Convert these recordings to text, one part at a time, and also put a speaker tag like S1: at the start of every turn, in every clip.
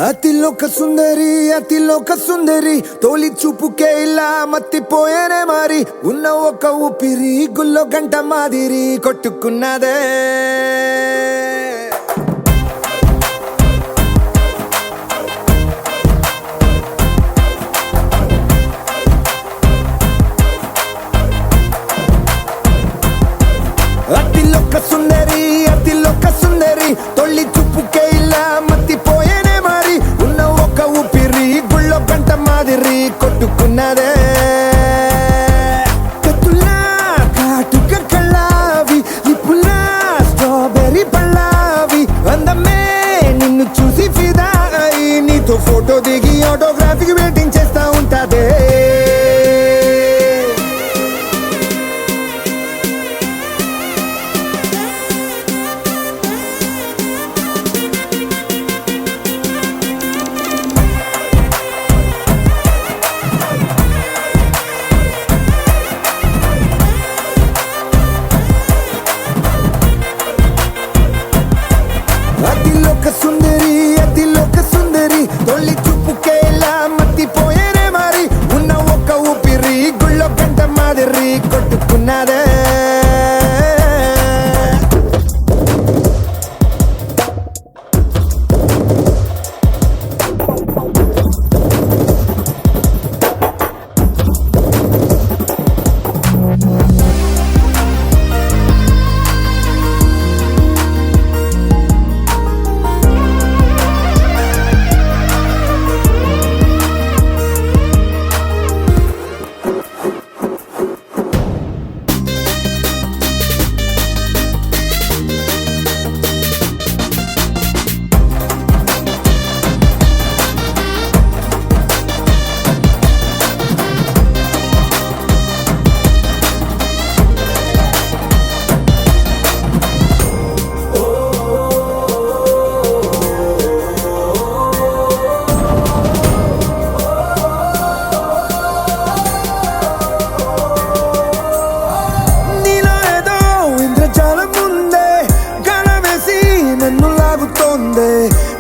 S1: అతిలోక సుందరి తోలి చూపుకే ఇలా మత్తిపోయేనే మరి ఉన్న ఒక ఊపిరి గుల్లో గంట మాదిరి కొట్టుకున్నదే అతిలోక సుందరి తొలి చూపుకే ఇలా మత్తిపోయేనే మరి ఉన్న ఒక ఊపిరి గుళ్ళో గంట మాదిరి కొట్టుకున్నదే కత్తులా కాటుక కళ్ళావి ఇప్పులా స్ట్రాబెర్రీ పళ్ళావి అందమే నిన్ను చూసి ఫిదా అయి నీతో ఫోటో దిగి ఆటోగ్రాఫీకి వెయిటింగ్ చేస్తా ఉంటాదే అతిలోక సుందరి తొలి చూపుకే ఇలా మత్తిపోయేనే మరి ఉన్న ఒక ఊపిరి గుళ్ళో గంట మాదిరి కొట్టుకున్నదే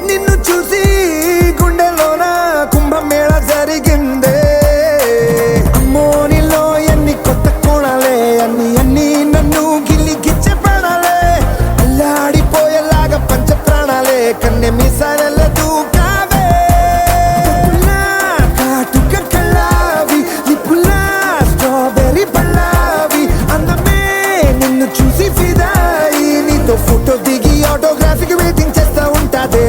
S1: నిన్ను చూసి గుండెలోన కుంభమేళ జరిగిందే అమ్మో నీలో ఎన్ని కొత్త కోణాలే అన్ని నన్ను గిల్లి గిచ్చే ప్రాణాలే అల్లాడిపోయేలాగా పంచ ప్రాణాలే కన్నె మీసాల దూకావే కాటుక కళ్ళావి ఇప్పులా స్ట్రాబెర్రీ పళ్ళావి అందమే నిన్ను చూసి ఫిదాయి నీతో ఫోటో దిగి ఆటోగ్రాఫీకి వెయిటింగ్ చేస్తా ఉంటాదే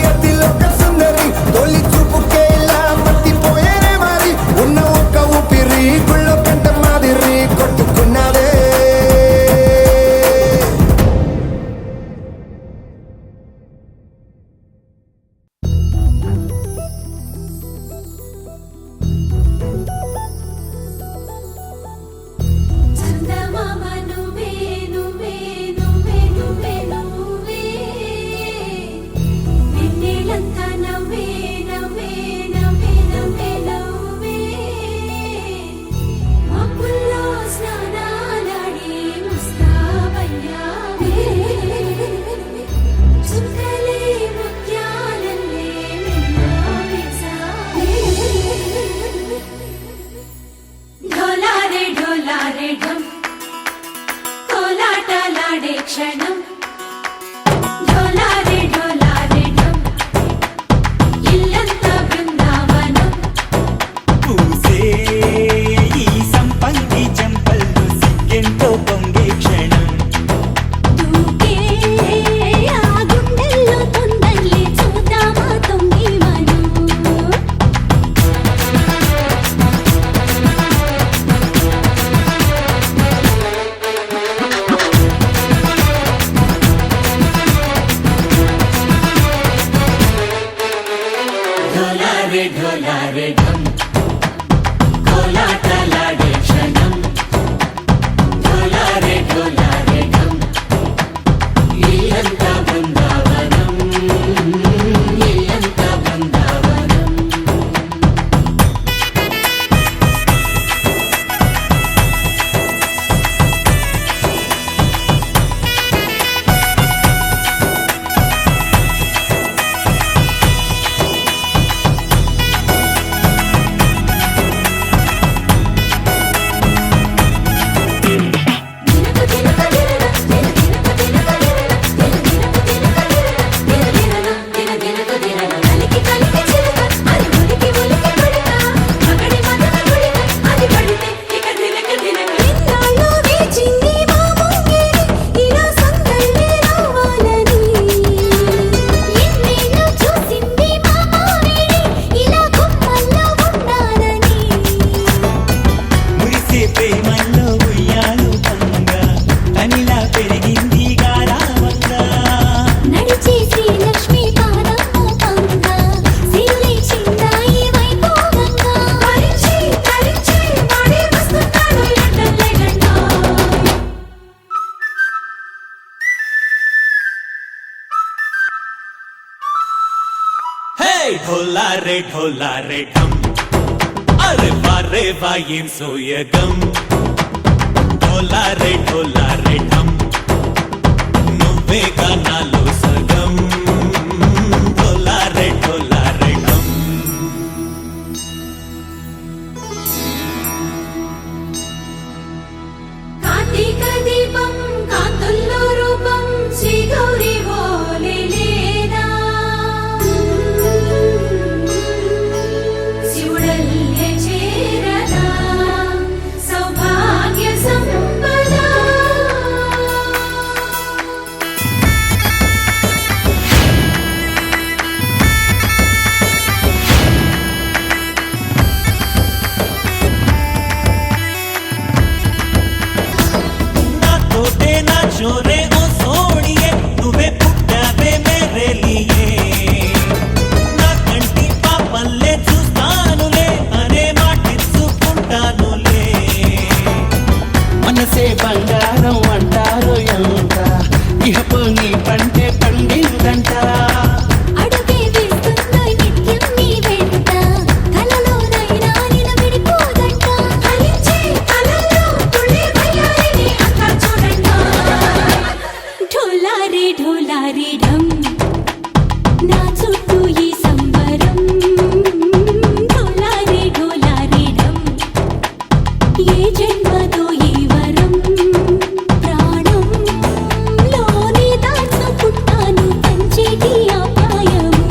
S1: అతిలోక సుందరి తొలి చూపుకే ఇలా మత్తిపోయేనే మరి ఉన్న ఒక ఊపిరి గుళ్ళో గంట మాదిరి కొట్టుకున్నదే
S2: క్షణం ఇల్లంతా బృందావనం
S3: పూసే ఈ సంపంగి చెంపల్లో సిగ్గెంతో పొంగే క్షణం
S2: దూకే ఆ గుండెల్లో తొందరలే చూద్దామా తొంగి మనం ढोला रे ढम
S3: కోలాటలాడే క్షణం ఢోలారే ఢోలారే ఢం ఇల్లంతా బృందావనం ఇల్లంతా బృందావనం
S2: ఇన్నాళ్ళు వేచింది మా ముంగిడి ఇలా సందళ్ళే రావాలని ఎన్నేళ్ళు చూసింది మా మావిడి ఇలా గుమ్మల్లో ఉండాలని
S3: మురిసే ప్రేమల్లో ఉయ్యాలు పంగా కనిలా పెరిగింది గారావంగా
S2: నడిచే శ్రీలక్ష్మి పాదమ్మ పంగా సిరులే చిందాయి వైభోగంగా తరించి తరించి వాడే వస్తున్నాడు ఎండలే గంట
S3: హే ఢోలారే ఢోలారే ఢం అరే వారే వాయేం సోయగం ఢోలారే ఢోలారే ఢం నువ్వే గానాలో సగం ఢోలారే ఢోలారే ఢం
S2: కార్తీక దీపం కాంతుల్లో రూపం శ్రీ గౌరీ ఓలే లేదా శివుడల్లే చేరదా సౌభాగ్య సంపద
S3: నా తోటే నా చోరే ఓ సోడియే నువ్వే పుట్టావే మేరే లియే నా కంటి పాపల్లే చూస్తానులే అనే మాటిచ్చుకుంటానులే
S4: మనసే బంగారం అంటారు ఎంత ఇహపు నీ పంటే పండిందంట
S2: అడుగే వేస్తున్నా నిత్యం నీ వెంట కలలోనైనా నిలబడిపోదంట ఫలించే కలలో తుళ్ళే వయ్యారిని అంతా చూడంట ఢోలారే ఢోలారే ఢం నా చుట్టూ ఈ సంబరం ఢోలారే ఢోలారే ఢం ఏ జన్మదో ఈ వరం ప్రాణం లోనే దాచుకుంటాను పంచేటి ఆప్యాయము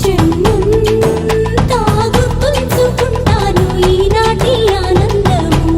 S2: జన్మం తాగు పులుచుకుంటాను ఈనాటి ఆనందము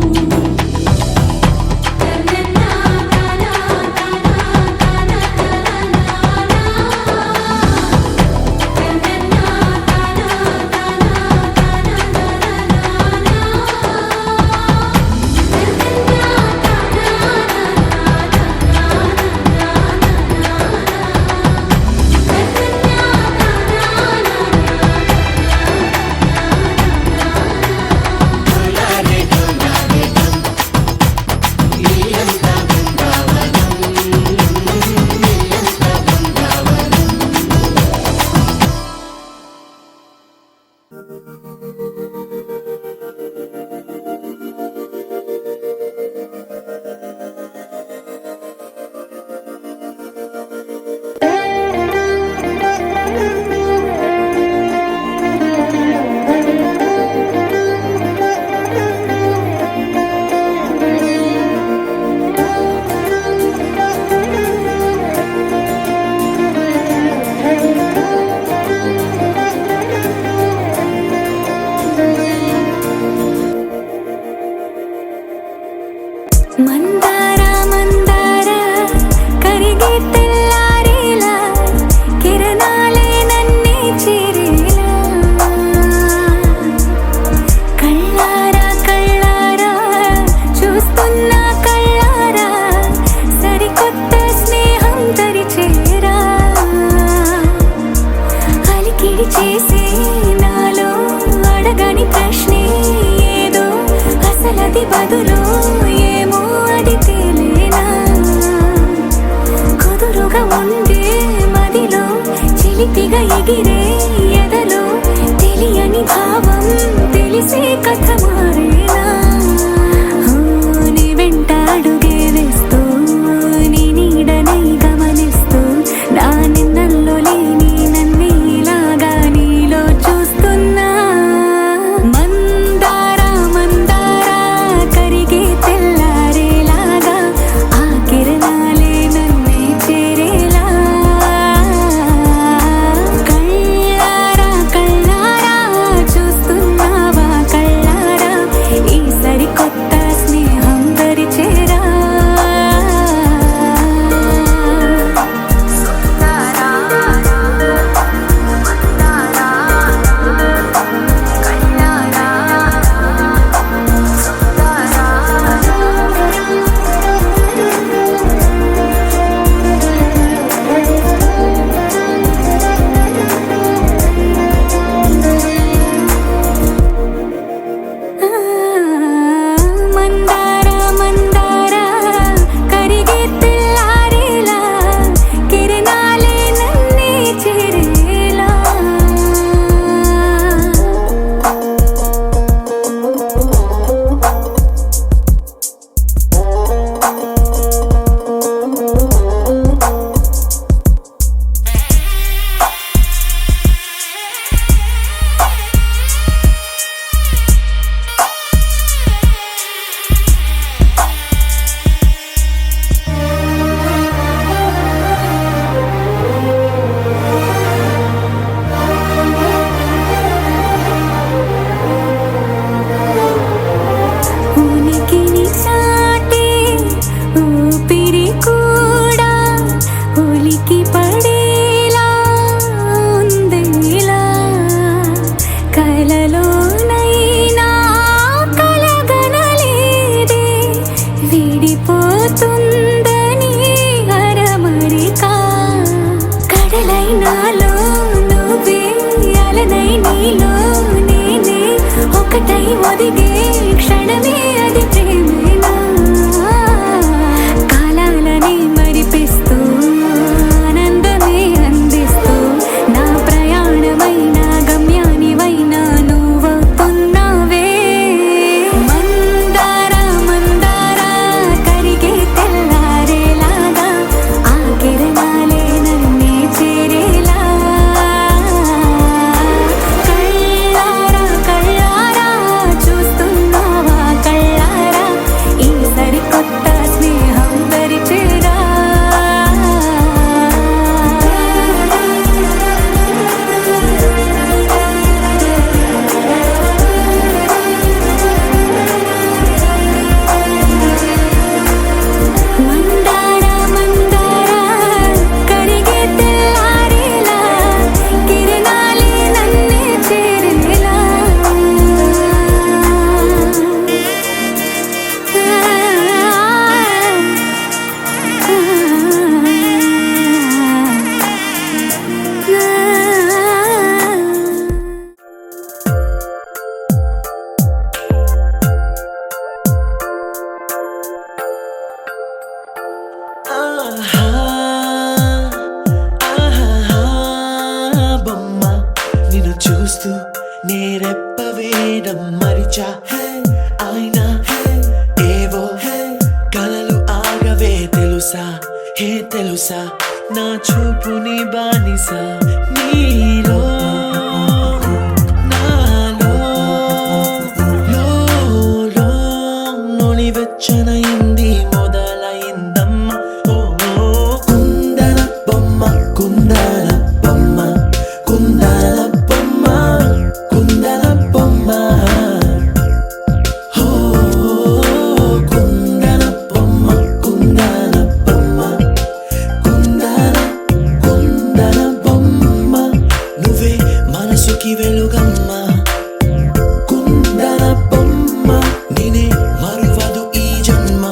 S2: కలలోనైనా కలగనలేదే విడిపోతుందని అరమరిక కడలైనాలో నువ్వే అలనై నీలో నేనే ఒకటై ఒదిగే క్షణమే అది ప్రేమేనా కాలాలని మరిపిస్తూ ఆనందమే అందిస్తూ నా ప్రయాణమైన గమ్యానివైనా నువ్వవుతున్నావే మందార మందార కరిగే తెల్లారేలాగా ఆ కిరణాలే నన్నే చేరేలా కళ్ళారా కళ్ళారా చూస్తున్నావా కళ్ళారా ఈ సరికొత్త స్నేహం పరిచేరా మందార మందార కరిగే తెల్లారేలా కిరణాలే నన్నే చేరేలా
S3: ఆహా, ఆహా, బొమ్మ నిన్ను చూస్తూ నేరెప్పవేయడం మరిచా అయినా ఏవో కలలు ఆగవే తెలుసా తెలుసా నా చూపుని బానిస నీలో నాలో లో నొలి వెచ్చనైంది మొదలైందమ్మ ఓ కుందన బొమ్మ కుందన బొమ్మ కుందన బొమ్మ కుందన బొమ్మ ఓ కుందన బొమ్మ కుందన బొమ్మ కుందన బొమ్మ నువ్వే మనసుకి వెలుగమ్మ కుందన బొమ్మ నేనే మరువదు ఈ జన్మ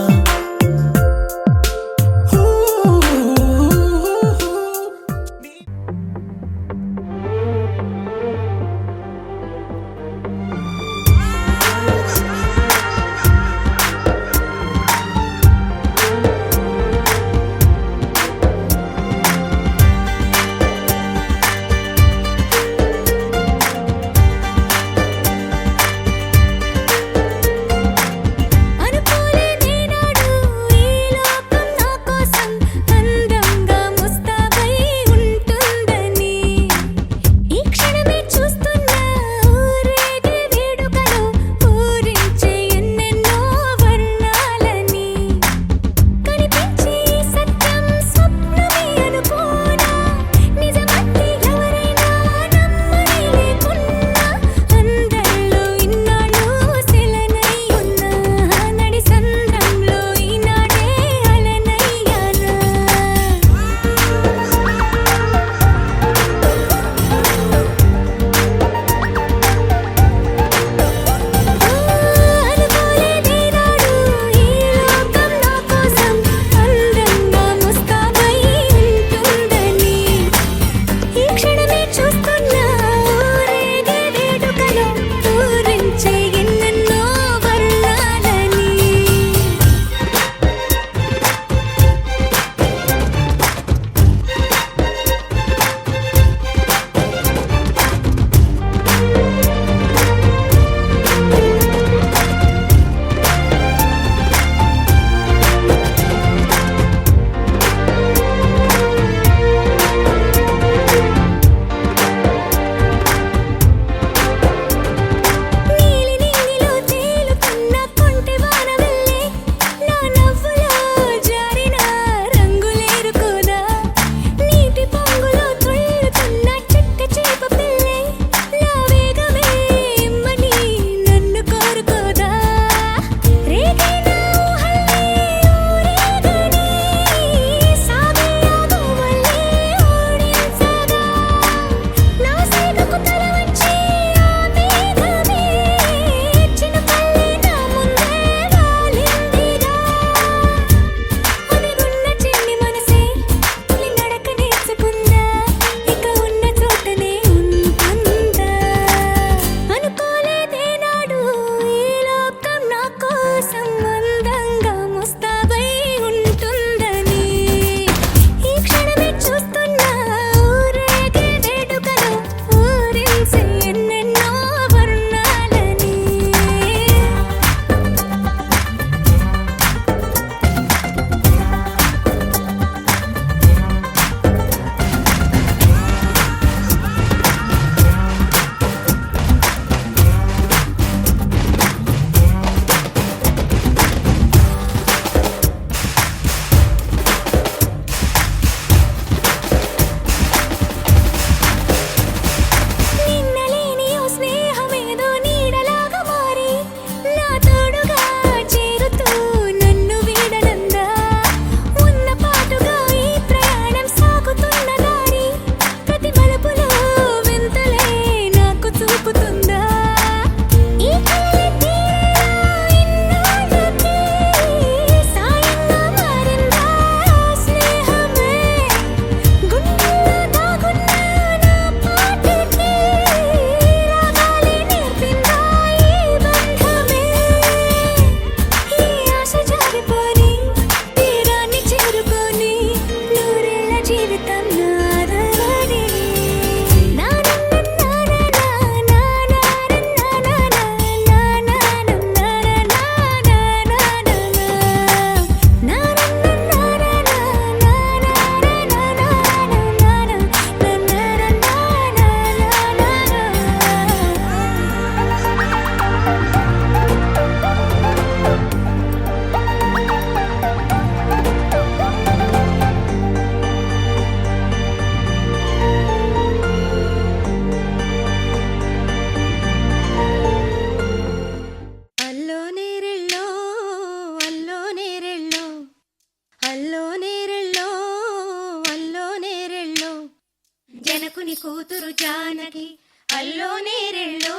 S2: కూతురు జానకి అల్లో నేరెళ్ళో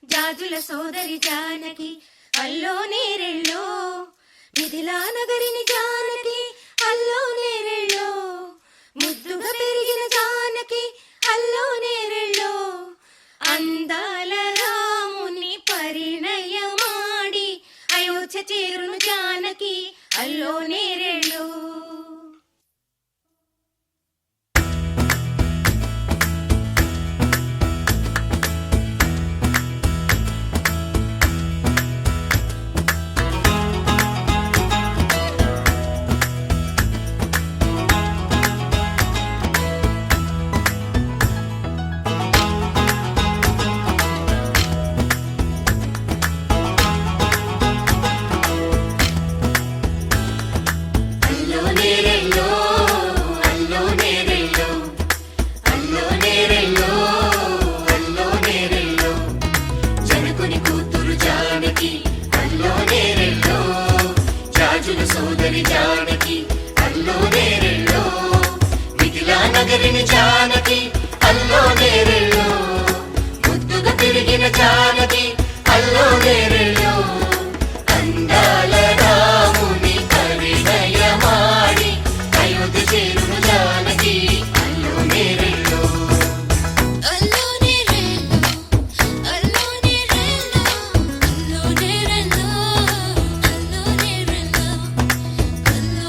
S2: జాజుల సోదరి జానకి అల్లో నేరెళ్ళో మిథిలా నగరిని జానకి అల్లో నేరెళ్ళో ముద్దుగా పెరిగిన జానకి అల్లో నేరెళ్ళో అందాల రాముని పరిణయమాడి అయోధ్య చేరును జానకి అల్లో నేరెళ్ళో
S5: సోదరి జానకి అల్లో నేరెళ్ళో మిథిలా నగరిని జానకి అల్లో నేరెళ్ళో ముద్దుగా పెరిగిన జానకి అల్లో నేరెళ్ళో అందాల రాముని పరిణయమాడి అయోధ్య చేరును జానకి అల్లో నేరెళ్ళో
S2: అల్లో నేరెళ్ళో అల్లో నేరెళ్ళో అల్లో నేరెళ్ళో అల్లో నేరెళ్ళో అల్లో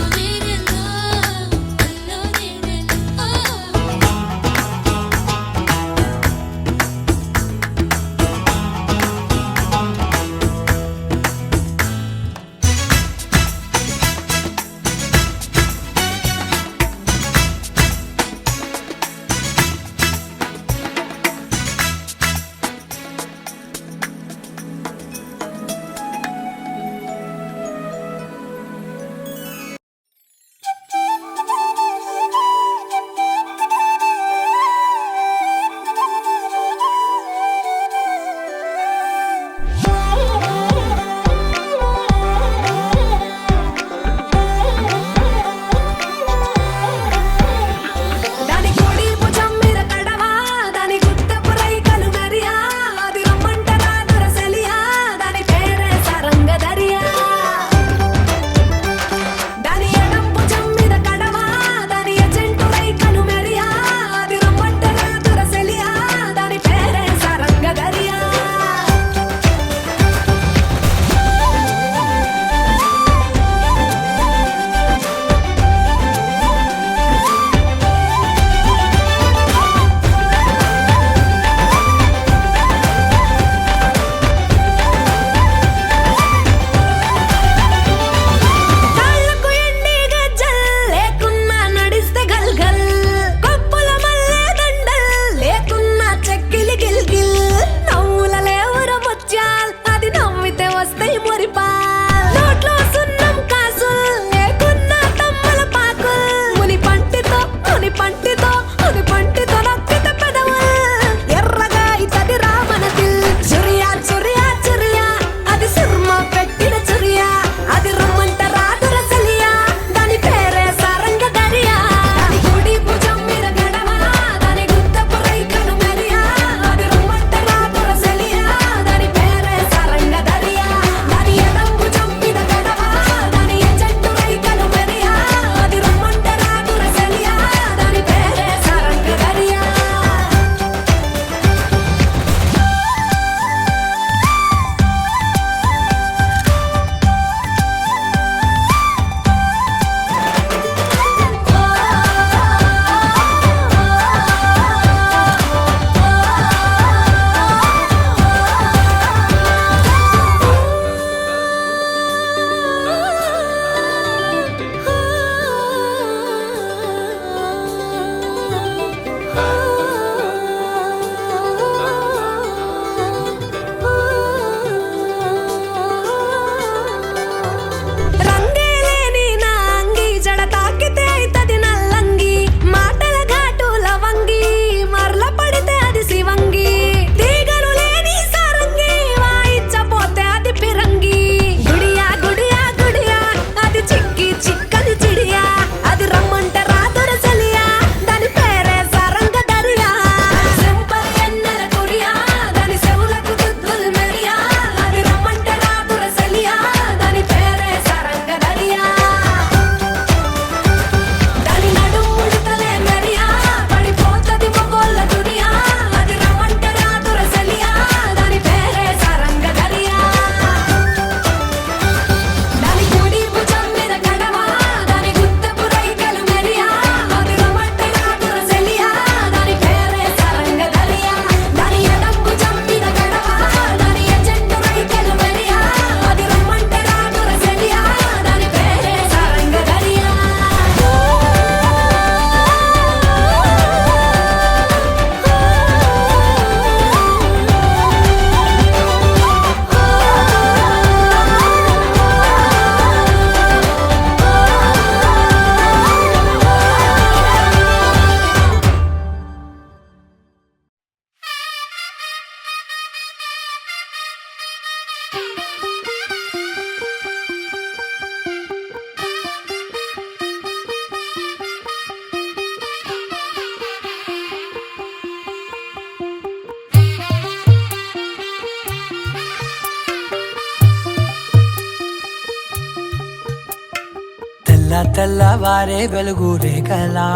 S3: తెల్ల తెల్లవారే వెలుగు రేఖలా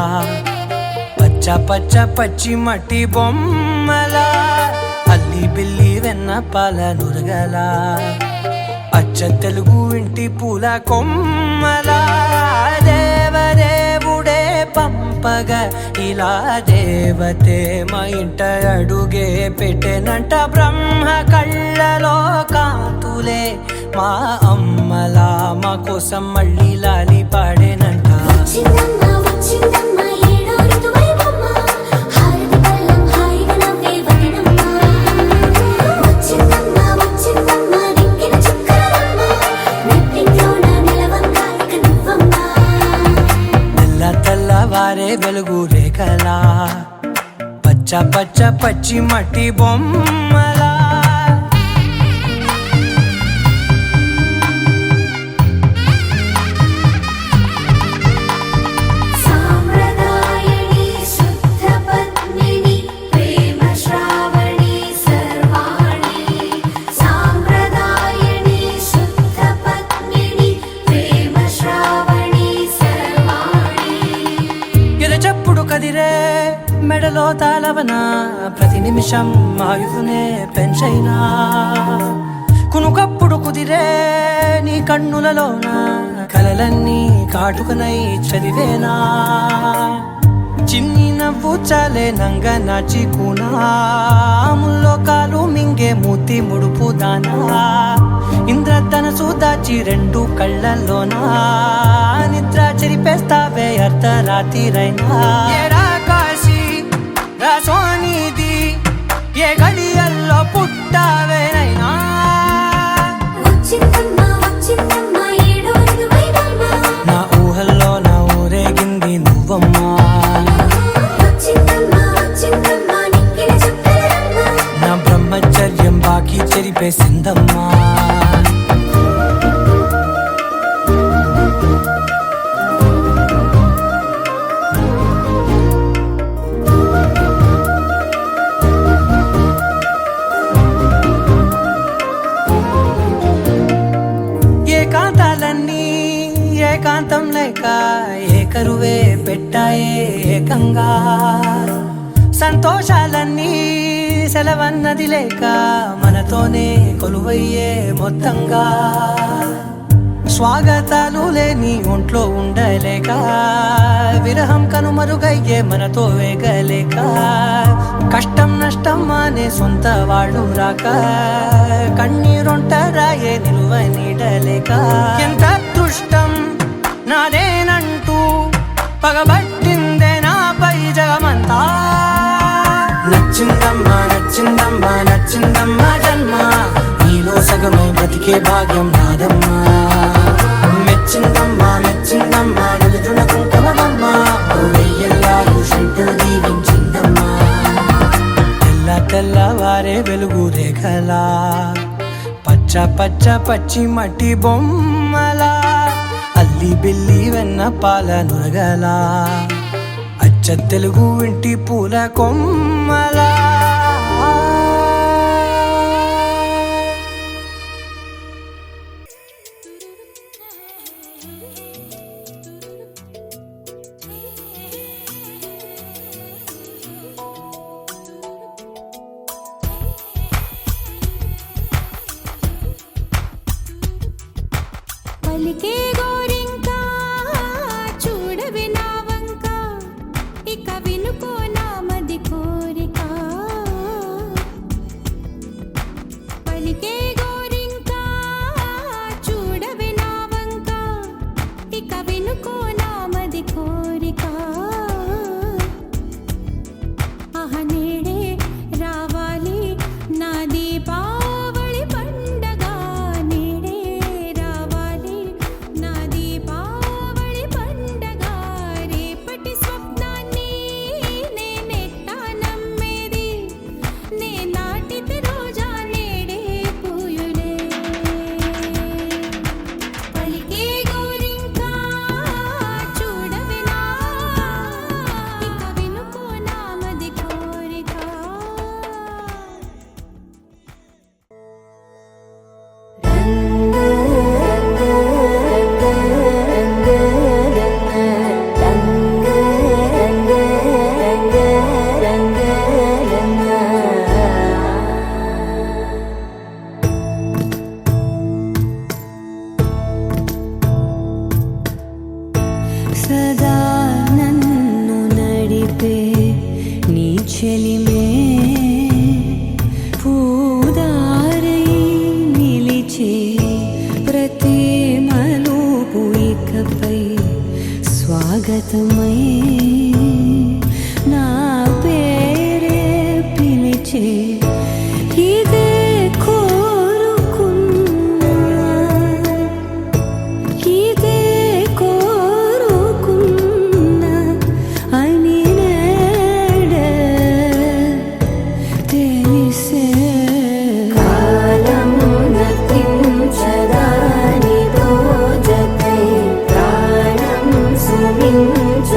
S3: పచ్చ పచ్చ పచ్చి మట్టి బొమ్మలా అల్లి బిల్లి వెన్న పాల నురగలా అచ్చ తెలుగు ఇంటి పూల కొమ్మలా దేవదేవుడే పంపగా ఇలా దేవతే మా ఇంట అడుగే పెట్టెనంట బ్రహ్మ కళ్ళలో కాంతులే మా అమ్మలా మా కోసం మళ్ళీ లాలి పాడేనంట
S2: వచ్చిందమ్మ వచ్చిందమ్మ ఏడో ఋతువైవమ్మ హారతి పళ్ళం హాయిగా నవ్వే వదినమ్మ వచ్చిందమ్మ వచ్చిందమ్మ దిక్కిన చుక్కలమ్మ నెట్టింట్లోన నిలవంగా ఇక నువ్వమ్మ
S3: తెల్ల తెల్లవారే వెలుగు రేఖలా పచ్చ పచ్చ పచ్చి మట్టి బొమ్మలా
S2: సాంప్రదాయని శుద్ధ పద్మిని ప్రేమ శ్రావణి సర్వాణి సాంప్రదాయని శుద్ధ పద్మిని ప్రేమ శ్రావణి సర్వాణి
S3: ఎరచప్పుడు కదిరే మెడలో తాళవన ప్రతి నిమిషం ఆయువునే పెంచైనా కునుకప్పుడు కుదిరే నీ కన్నులలోన కలలన్నీ కాటుకనై చదివేనా చిన్ని నవ్వు చాలే నంగ నాచి కూనాముల్లో కాలు మింగే మూతి ముడుపు దానా ఇంద్రధనసు దాచి రెండు కళ్ళల్లోనా నిద్ర చెరిపేస్తావే అర్ధరాత్రిరైనా ఏడా కాశీ రాసోనిది ఏ గడియల్లో పుట్టావేనైనా
S2: వచ్చిందమ్మ వచ్చిందమ్మ ఏడో ఋతువైవమ్మ
S3: నా ఊహల్లో నా ఊరేగింది నువ్వమ్మా
S2: వచ్చిందమ్మ వచ్చిందమ్మ నిక్కిన చుక్కలమ్మ
S3: నా బ్రహ్మచర్యం బాకీ చెరిపేసిందమ్మా ఏకాంతాలన్నీ ఏకాంతం లేక ఏకరువే పెట్టాయే ఏకంగా సంతోషాలన్నీ సెలవన్నది లేక మనతోనే కొలువయ్యే మొత్తంగా స్వాగతాలు లేని ఒంట్లో ఉండలేక విరహం కనుమరుగయ్యే మనతో వేగలేక కష్టం నష్టం అనే సొంత వాళ్ళు రాక కన్నీరొంటరాయే నిలువ నీడలేక ఎంత అదృష్టం నాదేనంటూ పగబట్టిందే నాపై జగమంతా నచ్చిందమ్మా నచ్చిందమ్మా నచ్చిందమ్మా జన్మ నీలో సగమై బ్రతికే భాగ్యం నాదమ్మా మెచ్చిందమ్మా మెచ్చిందమ్మా నుదుటిన కుంకుమమ్మా వెయ్యల్లాలు శంకులు దీవించిందమ్మా తెల్ల తెల్లవారే వెలుగు రేఖలా పచ్చ పచ్చ పచ్చి మట్టి బొమ్మలా అల్లి బిల్లి వెన్న పాల నురగలా అచ్చ తెలుగు ఇంటి పూల కొమ్మలా
S2: పలికే గోరింకా చూడవి నా వంక ఇక వినుకో నామది కోరిక పలికే గోరింకా చూడవి నా వంక ఇక వినుకో నామది కోరిక ఆహ నేడే రావాలి నా దీపావళి పండగ నేడే రావాలి నా సతమై నా పేరే పిలిచే ఇదే కోరుకున్నా ఇదే కోరుకున్నా అని నేడే తెలిసే కాలం నతించదానిదో జతై ప్రాణం సుమించదాని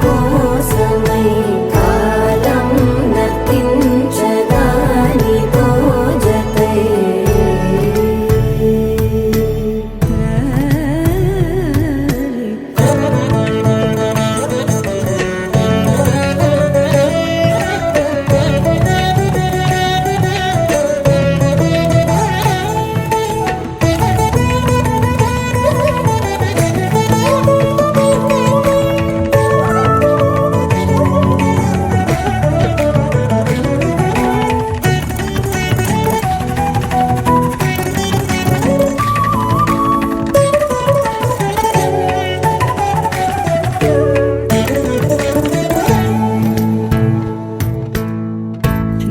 S2: కోసమై కాలం నతించదానిదో జతై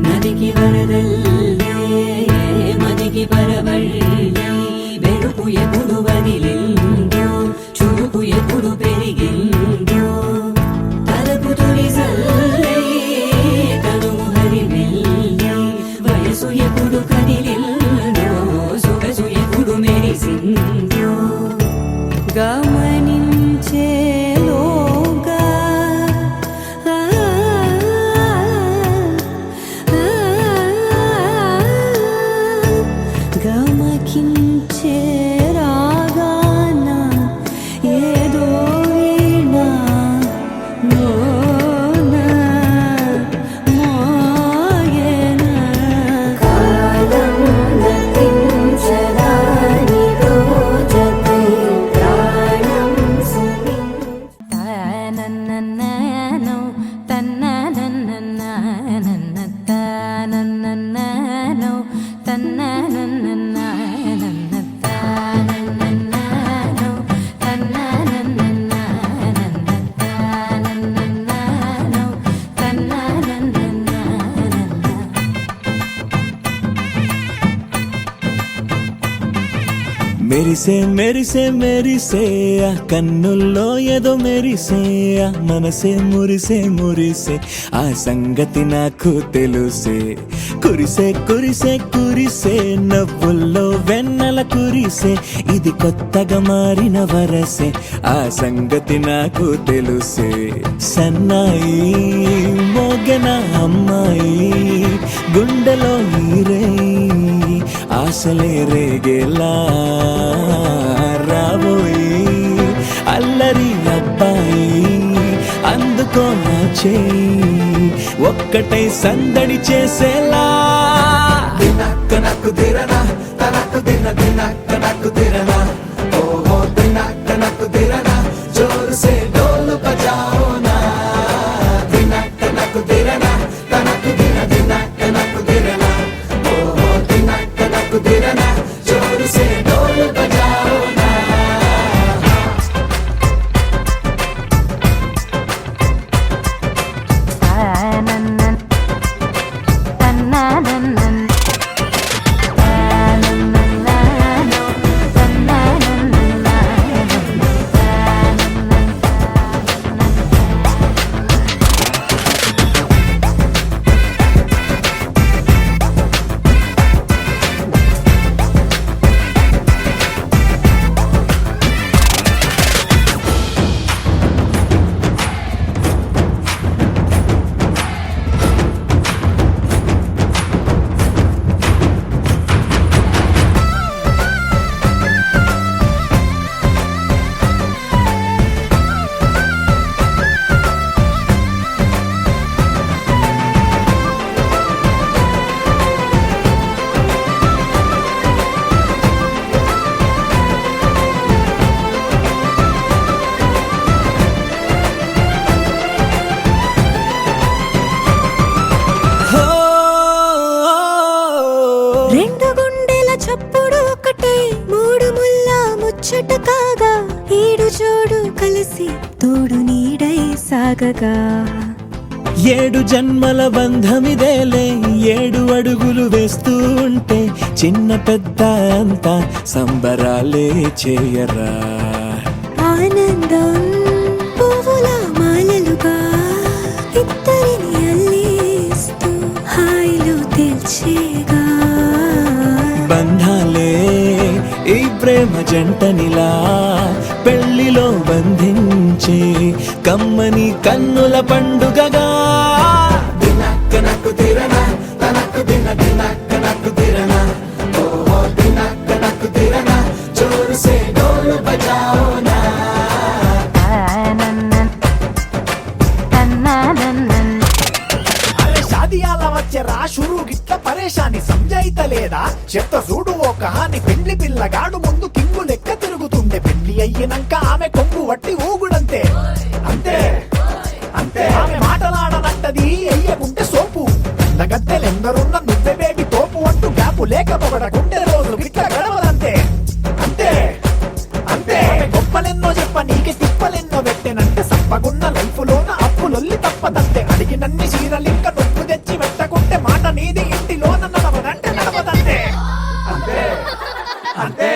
S2: నదికి వరదల్లే మదికి పరవళ్ళే వెలుపు ఎప్పుడు వదిలిందో చురుకు ఎప్పుడు పెరిగిందో తలపు తొలి సల్లే కనుము హరిమెల్లే వయసు ఎప్పుడు కదిలిందో సొగసు ఎప్పుడు మెరిసిందో గమనించేలోగా గమకించే రాగాన ఏదో వీణా మోనా మోయేనా కాలం నతించదానిదో జతై ప్రాణం సుమించనన్ననో తన్ననన్ననన్న తన్ననన్ననో తన్ననన్ననన్న తన్ననన్ననో తన్ననన్ననన్న తన్ననన్ననో తన్ననన్ననన్న
S6: మెరిసే మెరిసే మెరిసే ఆ కన్నుల్లో ఏదో మెరిసే ఆ మనసే మురిసే మురిసే ఆ సంగతి నాకు తెలుసే కురిసే కురిసే కురిసే నవ్వుల్లో వెన్నెల కురిసే ఇది కొత్తగా మారిన వరసే ఆ సంగతి నాకు తెలుసే సన్నాయి మోగన అమ్మాయి గుండెలో ఈరే ఆశలే రేగేలా రాబోయి అల్లరి అబ్బాయి అందుకో నా చేయి ఒక్కటై సందడి చేసేలా దినక్క నక్కు దిరనా తనకు దిన దినక్క నక్కు దిరనా ఓహో దినక్క నక్కు దిరనా జోరు సే డోలు బజాओ నా దినక్క నక్కు దిరనా తనకు దిన దినక్క నక్కు దిరనా ఓహో దినక్క నక్కు దిరనా జోరు సే డోలు బజాओ నా
S2: చప్పుడు ఒకటే మూడు ముళ్ళ ముచ్చట కాగా ఈడు జోడు కలిసి తోడు నీడై సాగగా
S6: 7 జన్మల బంధమిదేలే 7 అడుగులు వేస్తూ ఉంటే చిన్న పెద్ద అంతా సంబరాలే చేయరా
S2: ఆనందం పువ్వుల మాలలుగా ఇద్దరిని అల్లేస్తూ హాయిలో తెల్చేగా
S6: బంధాలే ఈ ప్రేమ జంటనిలా పెళ్లిలో బంధించే కమ్మని కన్నుల పండుగగా దినక్కనకు తిరనా తనకు దిన దినక్కనకు తిరనా ఓ దినక్కనకు తిరనా జోరు సే డోలు బజాओ నా
S7: అరే షాదియాల వచ్చెరా షురు గిట్ల పరేషాని సంజాయితలేదా చెత్త చూడు ఓ కహాని పెండ్లి పిల్లగాడు ముందు కింగు లెక్క తిరుగుతుండే పెండ్లి అయ్యినంక ఆమె కొంగు వట్టి ఊగుడంతే అంతే అంతే ఆమె మాటలాడనంటది అయ్యకుంటే సోపు నగద్దెలెందరున్న నువ్వే బేబీ తోపు అంటూ గ్యాపు లేక పొగడకుంటే రోజు గిట్ల గడవదంతే అంతే అంతే గొప్పలెన్నో చెప్ప నీకే తిప్పలెన్నో పెట్టెనంటే సప్పగున్న లైఫ్ లోన అప్పులొల్లి తప్పదంతే అడిగినన్ని చీరలింక నొప్పు తెచ్చి పెట్టకుంటే మాట నీది ఇంటిలోన నడవదంటే నడవదంతే అంతే అంతే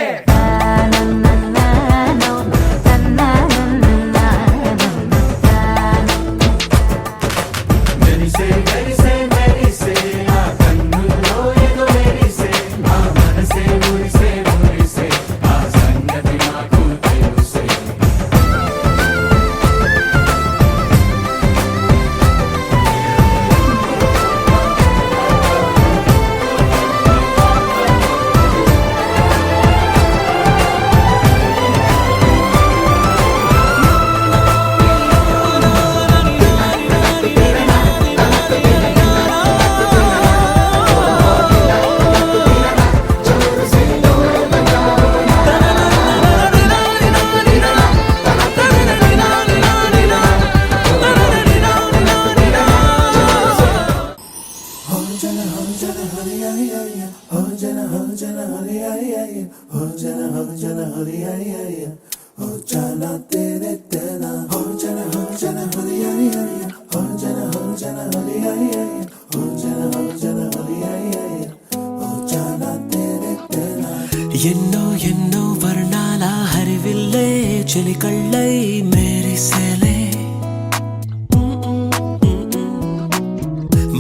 S6: ఎన్నో ఎన్నో వర్ణాల హరివిల్లే చెలికళ్ళై మేరిసేలే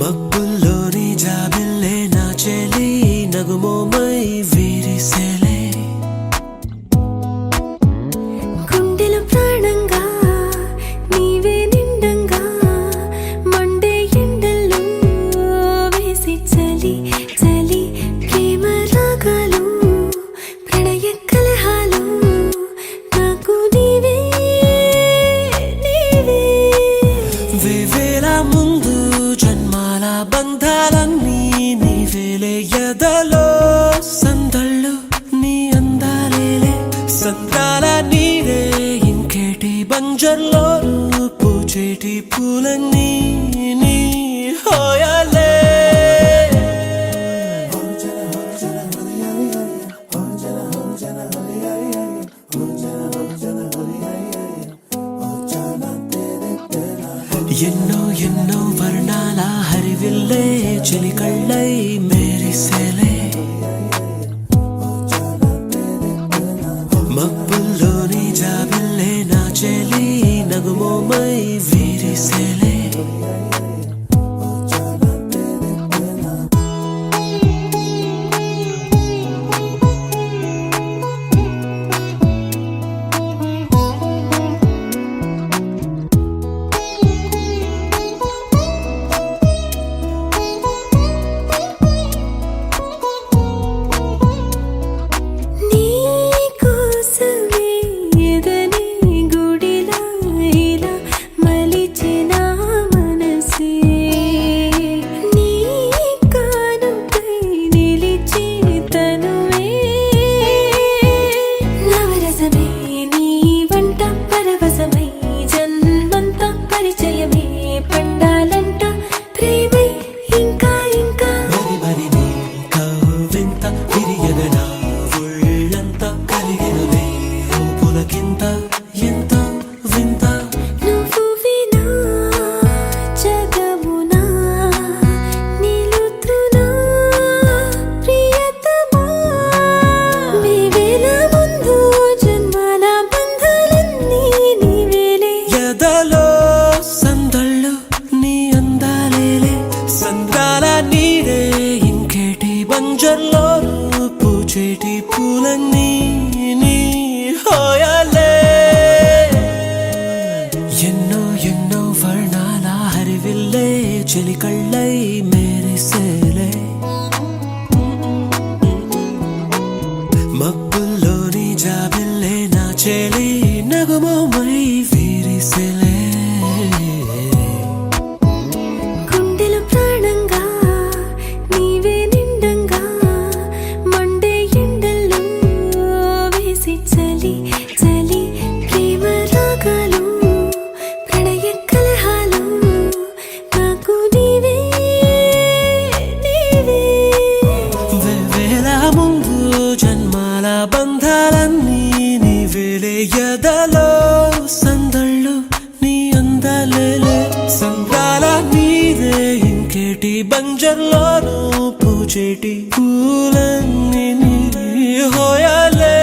S6: మబ్బుల్లోని జాబిల్లే నా చెలి నగుమోమై వీరిసేలే
S2: గుండెల ప్రాణంగా నీవే నిండంగా మండే ఎండల్లో వేసి చలి చలి ప్రేమ రాగాలు ప్రణయ కలహాలు నాకు నీవే నీవే
S6: వేవేల ముందు జన్మాల బంధాలన్నీ నీవేలే ఎదలో సందళ్ళు నీ అందాలేలే సంతాల నీరే ఇంకేటి బంజర్లో పూచేటి పూలన్నీ నీ హోయలే ఎన్నో ఎన్నో వర్ణాల హరివిల్లే చెలికళ్ళై మేరిసేలే మబ్బుల్లోని జాబిల్లే నా చెలి నగుమోమై వీరిసేలే
S4: బంజర్లోను పూచేటి పూలన్నీ నీ హోయాలే ఎన్నో ఎన్నో వర్ణాల హరివిల్లే చెలికళ్ళై మేరిసేలే మబ్బుల్లోని జాబిల్లే నా చెలి నగుమోమై వీరిసేలే
S2: గుండెల ప్రాణంగా నీవే నిండంగా మండే ఎండల్లో వేసి చలి చలి ప్రేమ రాగాలు ప్రణయ కలహాలు నాకు నీవే నీవే
S4: వేల ముందు జన్మాల బంధాలన్నీ నీవేలే ఎదలో సందళ్ళు నీ అందలేలే సంద్రాల నీదే ఇంకేటి బంజర్లోను పూచేటి పూలన్నీ నీ హోయాలే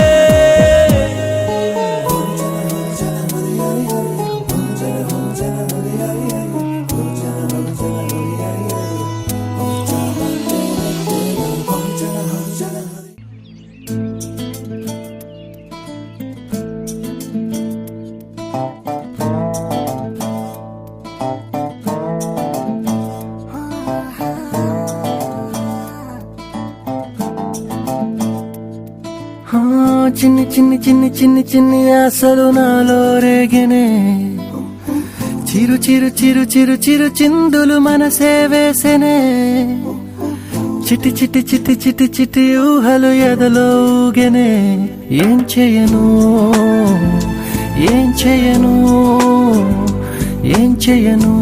S8: చిన్ని చిన్ని చిన్ని చిన్ని చిన్ని ఆశలు నాలో రేగినే చిరు చిరు చిరు చిరు చిరు చిందులు మనసే వేసెనే చిటి చిటి చిటి చిటి చిటి ఊహలు ఎదలో ఊగెనే ఏం చేయను ఏం చేయను ఏం చేయను